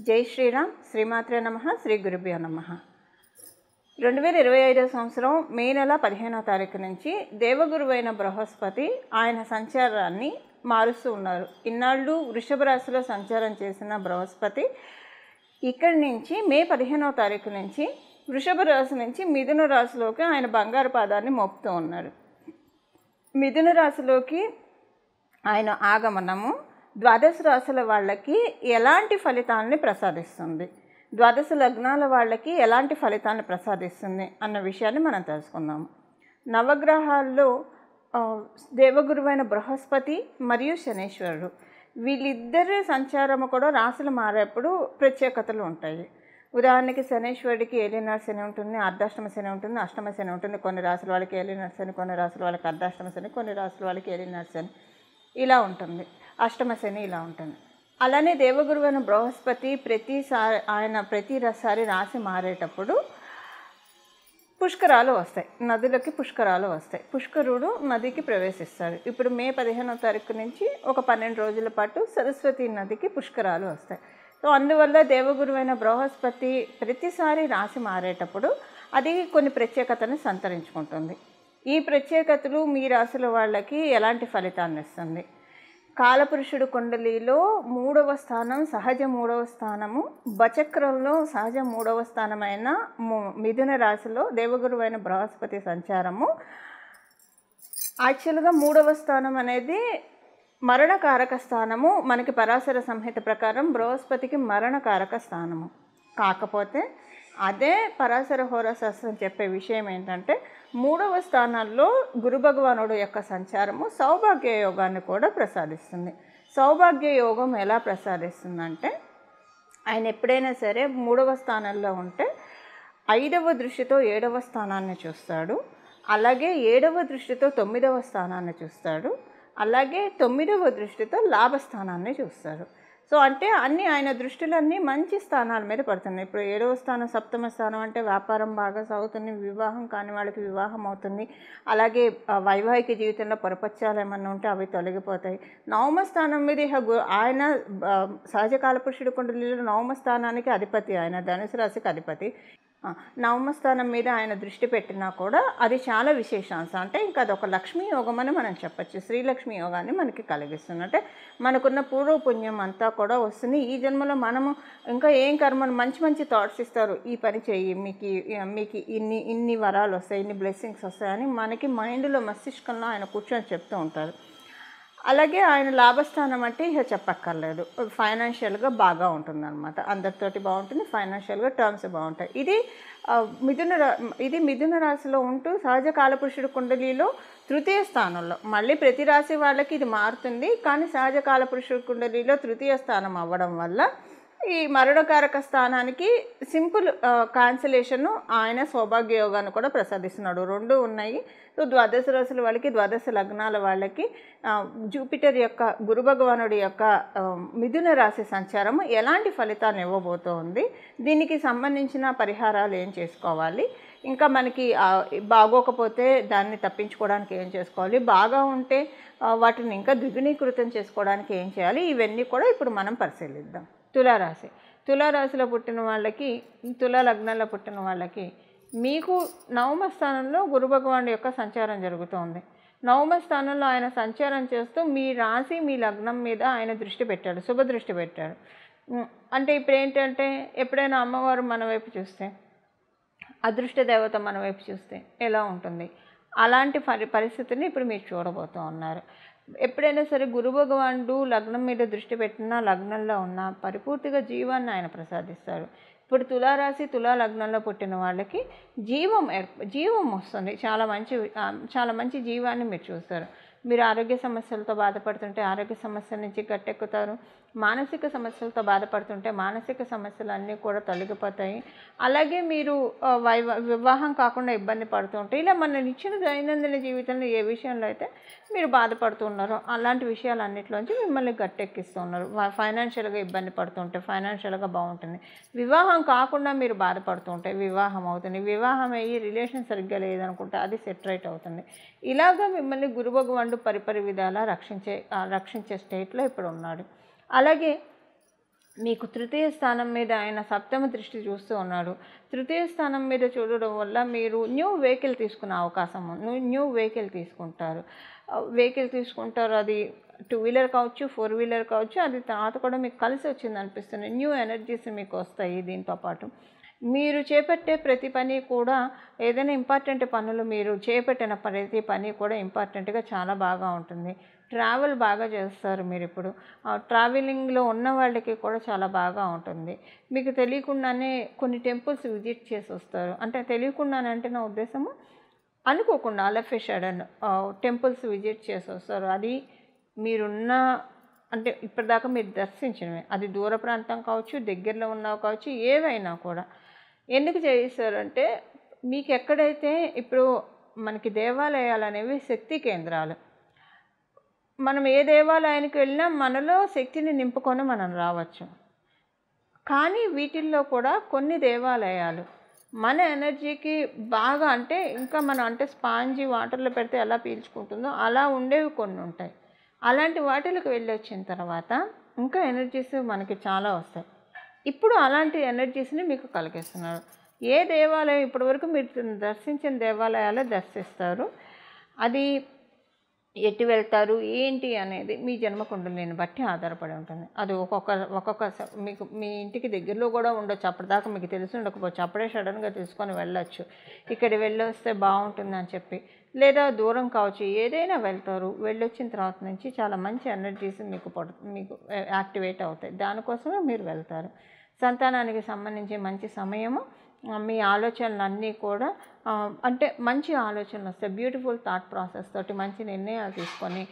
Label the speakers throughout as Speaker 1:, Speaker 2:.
Speaker 1: జై శ్రీరామ్. శ్రీమాత్రే నమః. శ్రీ గురుభ్యో నమః. 2025 సంవత్సరం మే నెల 15వ తారీఖు నుంచి దేవగురువైన బృహస్పతి ఆయన సంచారాన్ని మారుస్తూ ఉన్నారు. ఇన్నాళ్ళు వృషభ రాశిలో సంచారం చేసిన బృహస్పతి ఇక్కడి నుంచి మే 15వ తారీఖు నుంచి వృషభ రాశి నుంచి మిథున రాశిలోకి ఆయన బంగారు పాదాన్ని మోపుతూ ఉన్నారు. మిథున రాశిలోకి ఆయన ఆగమనము ద్వాదశ రాశుల వాళ్ళకి ఎలాంటి ఫలితాలని ప్రసాదిస్తుంది, ద్వాదశ లగ్నాల వాళ్ళకి ఎలాంటి ఫలితాన్ని ప్రసాదిస్తుంది అన్న విషయాన్ని మనం తెలుసుకుందాము. నవగ్రహాల్లో దేవగురువైన బృహస్పతి మరియు శనీశ్వరుడు వీళ్ళిద్దరి సంచారము కూడా రాశులు మారేప్పుడు ప్రత్యేకతలు ఉంటాయి. ఉదాహరణకి శనీశ్వరుడికి ఏలినాడు శని ఉంటుంది, అర్ధాష్టమ శని ఉంటుంది, అష్టమ శని ఉంటుంది. కొన్ని రాశుల వాళ్ళకి ఏలినాడు శని, కొన్ని రాశుల వాళ్ళకి అర్ధాష్టమ శని, కొన్ని రాశుల వాళ్ళకి ఏలినాడు శని ఇలా ఉంటుంది, అష్టమ శని ఇలా ఉంటుంది. అలానే దేవగురువైన బృహస్పతి ప్రతిసారి రాశి మారేటప్పుడు పుష్కరాలు వస్తాయి, నదులకి పుష్కరాలు వస్తాయి. పుష్కరుడు నదికి ప్రవేశిస్తాడు. ఇప్పుడు మే 15వ తారీఖు నుంచి ఒక 12 రోజుల పాటు సరస్వతి నదికి పుష్కరాలు వస్తాయి. సో అందువల్ల దేవగురువైన బృహస్పతి ప్రతిసారి రాశి మారేటప్పుడు అది కొన్ని ప్రత్యేకతను సంతరించుకుంటుంది. ఈ ప్రత్యేకతలు మీ రాశుల వాళ్ళకి ఎలాంటి ఫలితాన్ని ఇస్తుంది? కాలపురుషుడు కుండలిలో 3వ స్థానం సహజ 3వ స్థానము, బచక్రంలో సహజ 3వ స్థానమైన మిథున రాశిలో దేవగురువైన బృహస్పతి సంచారము. యాక్చువల్గా 3వ స్థానం అనేది మరణకారక స్థానము. మనకి పరాశర సంహిత ప్రకారం బృహస్పతికి మరణకారక స్థానము. కాకపోతే అదే పరాశర హోరాశాస్త్రం చెప్పే విషయం ఏంటంటే 3వ స్థానాల్లో గురు భగవానుడు యొక్క సంచారము సౌభాగ్య యోగాన్ని కూడా ప్రసాదిస్తుంది. సౌభాగ్య యోగం ఎలా ప్రసాదిస్తుందంటే ఆయన ఎప్పుడైనా సరే 3వ స్థానంలో ఉంటే 5వ దృష్టితో 7వ స్థానాన్ని చూస్తాడు, అలాగే 7వ దృష్టితో 9వ స్థానాన్ని చూస్తాడు, అలాగే 9వ దృష్టితో లాభస్థానాన్ని చూస్తాడు. సో అంటే ఆయన దృష్టిలన్నీ మంచి స్థానాల మీద పడుతున్నాయి. ఇప్పుడు 7వ స్థానం సప్తమ స్థానం అంటే వ్యాపారం బాగా సాగుతుంది, వివాహం కాని వాళ్ళకి వివాహం అవుతుంది, అలాగే వైవాహిక జీవితంలో పొరపచ్చాలు ఏమన్నా ఉంటే అవి తొలగిపోతాయి. 9వ స్థానం మీద ఆయన సహజ కాలపురుషుడు కుండలిలో 9వ స్థానానికి అధిపతి, ఆయన ధనుసు రాశికి అధిపతి. 9వ స్థానం మీద ఆయన దృష్టి పెట్టినా కూడా అది చాలా విశేషాంశం. అంటే ఇంకా అదొక లక్ష్మీ యోగం అని మనం చెప్పచ్చు. శ్రీలక్ష్మి యోగాన్ని మనకి కలిగిస్తుంది. అంటే మనకున్న పూర్వపుణ్యం అంతా కూడా వస్తుంది. ఈ జన్మలో మనము ఇంకా ఏం కర్మను మంచి మంచి థాట్స్ ఇస్తారు, ఈ పని చెయ్యి, మీకు ఇన్ని వరాలు వస్తాయి, ఇన్ని బ్లెస్సింగ్స్ వస్తాయని మనకి మైండ్లో మస్తిష్కంలో ఆయన కూర్చొని చెప్తూ ఉంటారు. అలాగే ఆయన లాభస్థానం అంటే ఇక చెప్పక్కర్లేదు, ఫైనాన్షియల్గా బాగా ఉంటుందన్నమాట. అందరితోటి బాగుంటుంది, ఫైనాన్షియల్గా టర్మ్స్ బాగుంటాయి. ఇది మిథున రాశిలో ఉంటూ సహజ కాలపురుషుడు కుండలిలో 3వ స్థానంలో. మళ్ళీ ప్రతి రాశి వాళ్ళకి ఇది మారుతుంది, కానీ సహజ కాలపురుషుడు కుండలిలో 3వ స్థానం అవ్వడం వల్ల ఈ మరణకారక స్థానానికి సింపుల్ కాన్సలేషను ఆయన సౌభాగ్య యోగాన్ని కూడా ప్రసాదిస్తున్నాడు. 2 ఉన్నాయి. సో ద్వాదశ రాశుల వాళ్ళకి, ద్వాదశ లగ్నాల వాళ్ళకి జూపిటర్ యొక్క గురు భగవానుడి యొక్క మిథున రాశి సంచారము ఎలాంటి ఫలితాన్ని ఇవ్వబోతోంది, దీనికి సంబంధించిన పరిహారాలు ఏం చేసుకోవాలి, ఇంకా మనకి బాగోకపోతే దాన్ని తప్పించుకోవడానికి ఏం చేసుకోవాలి, బాగా ఉంటే వాటిని ఇంకా ద్విగుణీకృతం చేసుకోవడానికి ఏం చేయాలి, ఇవన్నీ కూడా ఇప్పుడు మనం పరిశీలిద్దాం. తులారాశి. తులారాశిలో పుట్టిన వాళ్ళకి, తులా లగ్నంలో పుట్టిన వాళ్ళకి మీకు 9వ స్థానంలో గురు భగవానుడి యొక్క సంచారం జరుగుతోంది. 9వ స్థానంలో ఆయన సంచారం చేస్తూ మీ రాశి మీ లగ్నం మీద ఆయన దృష్టి పెట్టాడు, శుభ దృష్టి పెట్టాడు. అంటే ఇప్పుడు ఏంటంటే ఎప్పుడైనా అమ్మవారు మన వైపు చూస్తే, అదృష్ట దేవత మన వైపు చూస్తే ఎలా ఉంటుంది, అలాంటి పరిస్థితిని ఇప్పుడు మీరు చూడబోతూ ఉన్నారు. ఎప్పుడైనా సరే గురు భగవానుడు లగ్నం మీద దృష్టి పెట్టినా, లగ్నంలో ఉన్నా పరిపూర్తిగా జీవాన్ని ఆయన ప్రసాదిస్తారు. ఇప్పుడు తులారాశి తులా లగ్నంలో పుట్టిన వాళ్ళకి జీవం వస్తుంది. చాలా మంచి జీవాన్ని మీరు చూస్తారు. మీరు ఆరోగ్య సమస్యలతో బాధపడుతుంటే ఆరోగ్య సమస్యల నుంచి గట్టెక్కుతారు. మానసిక సమస్యలతో బాధపడుతుంటే మానసిక సమస్యలు అన్నీ కూడా తొలగిపోతాయి. అలాగే మీరు వివాహం కాకుండా ఇబ్బంది పడుతుంటే, ఇలా మన నిత్య దైనందిన జీవితంలో ఏ విషయంలో అయితే మీరు బాధపడుతున్నారో అలాంటి విషయాలన్నింటిలోంచి మిమ్మల్ని గట్టెక్కిస్తున్నారు. ఫైనాన్షియల్గా ఇబ్బంది పడుతుంటే ఫైనాన్షియల్గా బాగుంటుంది. వివాహం కాకుండా మీరు బాధపడుతుంటే వివాహం అవుతుంది. వివాహం అయ్యి రిలేషన్ సరిగ్గా లేదనుకుంటే అది సెట్ రైట్ అవుతుంది. ఇలాగా మిమ్మల్ని గురు భగవానుడు పరిపరి విధాలా రక్షించే స్టేట్లో ఇప్పుడు ఉన్నాడు. అలాగే మీకు తృతీయ స్థానం మీద ఆయన సప్తమ దృష్టి చూస్తూ ఉన్నాడు. తృతీయ స్థానం మీద చూడడం వల్ల మీరు న్యూ వెహికల్ తీసుకునే అవకాశం న్యూ వెహికల్ తీసుకుంటారు. వెహికల్ తీసుకుంటారు. అది 2 వీలర్ కావచ్చు, 4 వీలర్ కావచ్చు. అది తర్వాత కూడా మీకు కలిసి వచ్చింది అనిపిస్తుంది. న్యూ ఎనర్జీస్ మీకు వస్తాయి. దీంతో పాటు మీరు చేపట్టే ప్రతి పని కూడా ఏదైనా ఇంపార్టెంట్ పనులు మీరు చేపట్టిన ప్రతి పని కూడా ఇంపార్టెంట్గా చాలా బాగా ఉంటుంది. ట్రావెల్ బాగా చేస్తారు మీరు ఇప్పుడు. ట్రావెలింగ్లో ఉన్న వాళ్ళకి కూడా చాలా బాగా ఉంటుంది. మీకు తెలియకుండానే కొన్ని టెంపుల్స్ విజిట్ చేసి వస్తారు. అంటే తెలియకుండానే అంటే నా ఉద్దేశము అనుకోకుండా all of a sudden temples visit చేసి వస్తారు. అది మీరున్న అంటే ఇప్పటిదాకా మీరు దర్శించినవి, అది దూర ప్రాంతం కావచ్చు, దగ్గరలో ఉన్నవి కావచ్చు, ఏవైనా కూడా ఎందుకు చేయిస్తారంటే మీకు ఎక్కడైతే ఇప్పుడు మనకి దేవాలయాలు అనేవి శక్తి కేంద్రాలు. మనం ఏ దేవాలయానికి వెళ్ళినా మనలో శక్తిని నింపుకొని మనం రావచ్చు. కానీ వీటిల్లో కూడా కొన్ని దేవాలయాలు మన ఎనర్జీకి బాగా అంటే ఇంకా మనం అంటే స్పాంజీ వాటర్లో పెడితే ఎలా పీల్చుకుంటుందో అలా ఉండేవి కొన్ని ఉంటాయి. అలాంటి వాటికి వెళ్ళి వచ్చిన తర్వాత ఇంకా ఎనర్జీస్ మనకి చాలా వస్తాయి. ఇప్పుడు అలాంటి ఎనర్జీస్ని మీకు కలిగిస్తున్నారు. ఏ దేవాలయం ఇప్పటివరకు మీరు దర్శించిన దేవాలయాలే దర్శిస్తారు. అది ఎటు వెళ్తారు ఏంటి అనేది మీ జన్మకుండలిని బట్టి ఆధారపడి ఉంటుంది. అది ఒక్కొక్క మీకు మీ ఇంటికి దగ్గరలో కూడా ఉండొచ్చు. అప్పటిదాకా మీకు తెలిసి ఉండకపోవచ్చు. అప్పుడే సడన్గా తీసుకొని వెళ్ళొచ్చు. ఇక్కడ వెళ్ళొస్తే బాగుంటుంది అని చెప్పి, లేదా దూరం కావచ్చు, ఏదైనా వెళ్తారు. వెళ్ళొచ్చిన తర్వాత నుంచి చాలా మంచి ఎనర్జీస్ మీకు యాక్టివేట్ అవుతాయి. దానికోసమే మీరు వెళ్తారు. సంతానానికి సంబంధించి మంచి సమయము. మీ ఆలోచనలన్నీ కూడా అంటే మంచి ఆలోచనలు వస్తాయి. బ్యూటిఫుల్ థాట్ ప్రాసెస్ తోటి మంచి నిర్ణయాలు తీసుకొని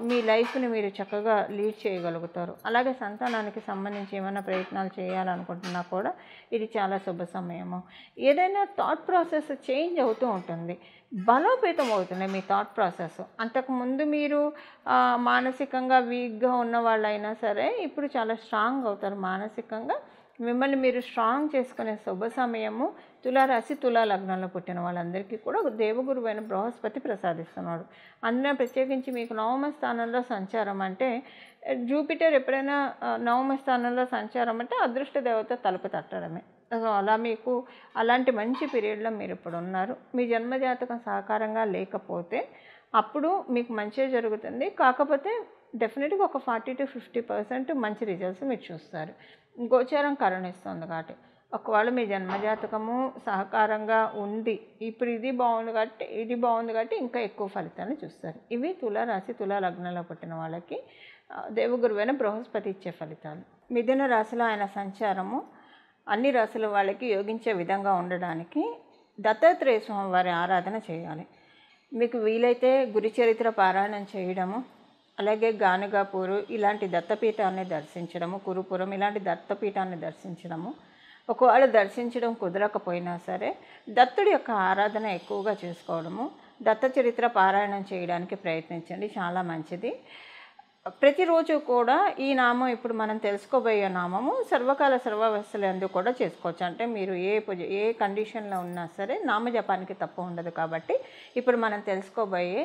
Speaker 1: మీ లైఫ్ని మీరు చక్కగా లీడ్ చేయగలుగుతారు. అలాగే సంతానానికి సంబంధించి ఏమైనా ప్రయత్నాలు చేయాలనుకుంటున్నా కూడా ఇది చాలా శుభ సమయము. ఏదైనా థాట్ ప్రాసెస్ చేంజ్ అవుతూ ఉంటుంది, బలోపేతం అవుతుంది మీ థాట్ ప్రాసెస్. అంతకుముందు మీరు మానసికంగా వీక్గా ఉన్న వాళ్ళైనా సరే ఇప్పుడు చాలా స్ట్రాంగ్ అవుతారు మానసికంగా. మిమ్మల్ని మీరు స్ట్రాంగ్ చేసుకునే శుభ సమయము తులారాశి తులా లగ్నంలో పుట్టిన వాళ్ళందరికీ కూడా దేవగురువు అయిన బృహస్పతి ప్రసాదిస్తున్నాడు. అందులో ప్రత్యేకించి మీకు నవమ స్థానంలో సంచారం అంటే జూపిటర్ ఎప్పుడైనా నవమ స్థానంలో సంచారం అంటే అదృష్ట దేవత తలుపు తట్టడమే. సో అలా మీకు అలాంటి మంచి పీరియడ్లో మీరు ఇప్పుడు ఉన్నారు. మీ జన్మజాతకం సహకారంగా లేకపోతే అప్పుడు మీకు మంచిగా జరుగుతుంది. కాకపోతే డెఫినెట్గా ఒక 40 to 50% మంచి రిజల్ట్స్ మీరు చూస్తారు. గోచారం కరుణిస్తుంది కాబట్టి. ఒకవేళ మీ జన్మజాతకము సహకారంగా ఉంది, ఇప్పుడు ఇది బాగుంది కాబట్టి ఇంకా ఎక్కువ ఫలితాన్ని చూస్తారు. ఇవి తులారాశి తులా లగ్నంలో పుట్టిన వాళ్ళకి దేవగురువైన బృహస్పతి ఇచ్చే ఫలితాలు. మిథున రాశిలో ఆయన సంచారము అన్ని రాశుల వాళ్ళకి యోగించే విధంగా ఉండడానికి దత్తాత్రేయ స్వామి వారి ఆరాధన చేయాలి. మీకు వీలైతే గురుచరిత్ర పారాయణం చేయడము, అలాగే గానుగాపూరు ఇలాంటి దత్తపీఠాన్ని దర్శించడము, కురుపురం ఇలాంటి దత్తపీఠాన్ని దర్శించడము. ఒకవేళ దర్శించడం కుదరకపోయినా సరే దత్తుడి యొక్క ఆరాధన ఎక్కువగా చేసుకోవడము, దత్త చరిత్ర పారాయణం చేయడానికి ప్రయత్నించండి, చాలా మంచిది. ప్రతిరోజు కూడా ఈ నామం ఇప్పుడు మనం తెలుసుకోబోయే నామము సర్వకాల సర్వావస్థలందు కూడా చేసుకోవచ్చు. అంటే మీరు ఏ కండిషన్లో ఉన్నా సరే నామజపానికి తప్పు ఉండదు. కాబట్టి ఇప్పుడు మనం తెలుసుకోబోయే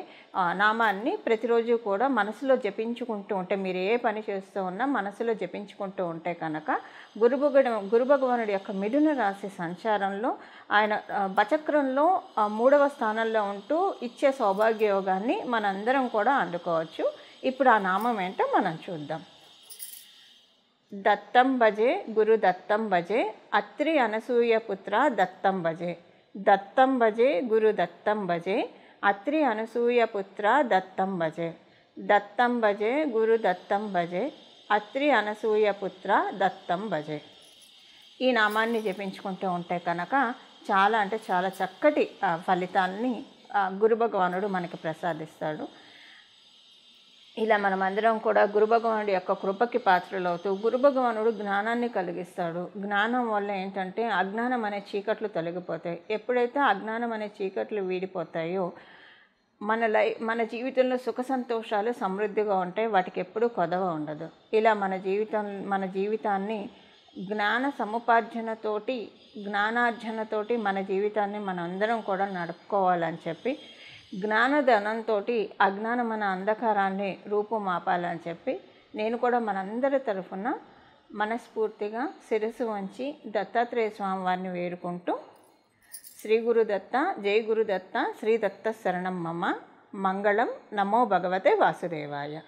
Speaker 1: నామాన్ని ప్రతిరోజు కూడా మనసులో జపించుకుంటూ ఉంటే, మీరు ఏ పని చేస్తూ ఉన్నా మనసులో జపించుకుంటూ ఉంటే కనుక గురు భగవానుడి యొక్క మిథున రాశి సంచారంలో ఆయన బచక్రంలో 3వ స్థానంలో ఉంటూ ఇచ్చే సౌభాగ్య యోగాన్ని మనందరం కూడా అందుకోవచ్చు. ఇప్పుడు ఆ నామం ఏంటో మనం చూద్దాం. దత్తం భజే గురు దత్తం భజే అత్రి అనసూయ పుత్ర దత్తం భజే. దత్తం భజే గురు దత్తం భజే అత్రి అనసూయ పుత్ర దత్తం భజే. దత్తం భజే గురు దత్తం భజే అత్రి అనసూయ పుత్ర దత్తం భజే. ఈ నామాన్ని జపించుకుంటూ ఉంటే కనుక చాలా అంటే చాలా చక్కటి ఫలితాన్ని గురు భగవానుడు మనకి ప్రసాదిస్తాడు. ఇలా మనమందరం కూడా గురు భగవానుడి యొక్క కృపకి పాత్రలవుతూ గురు భగవానుడు జ్ఞానాన్ని కలిగిస్తాడు. జ్ఞానం వల్ల ఏంటంటే అజ్ఞానం అనే చీకట్లు తొలగిపోతాయి. ఎప్పుడైతే అజ్ఞానం అనే చీకట్లు వీడిపోతాయో మన జీవితంలో సుఖ సంతోషాలు సమృద్ధిగా ఉంటాయి. వాటికి ఎప్పుడూ కొదవ ఉండదు. ఇలా మన జీవితాన్ని జ్ఞాన సముపార్జనతోటి జ్ఞానార్జనతోటి మన జీవితాన్ని మనందరం కూడా నడుపుకోవాలని చెప్పి, జ్ఞానధనంతో అజ్ఞానం మన అంధకారాన్ని రూపుమాపాలని చెప్పి నేను కూడా మనందరి తరఫున మనస్ఫూర్తిగా శిరస్సు వంచి దత్తాత్రేయ స్వామి వారిని వేడుకుంటూ, శ్రీ గురుదత్త, జై గురుదత్త, శ్రీ దత్త శరణం మమ, మంగళం, నమో భగవతే వాసుదేవాయ.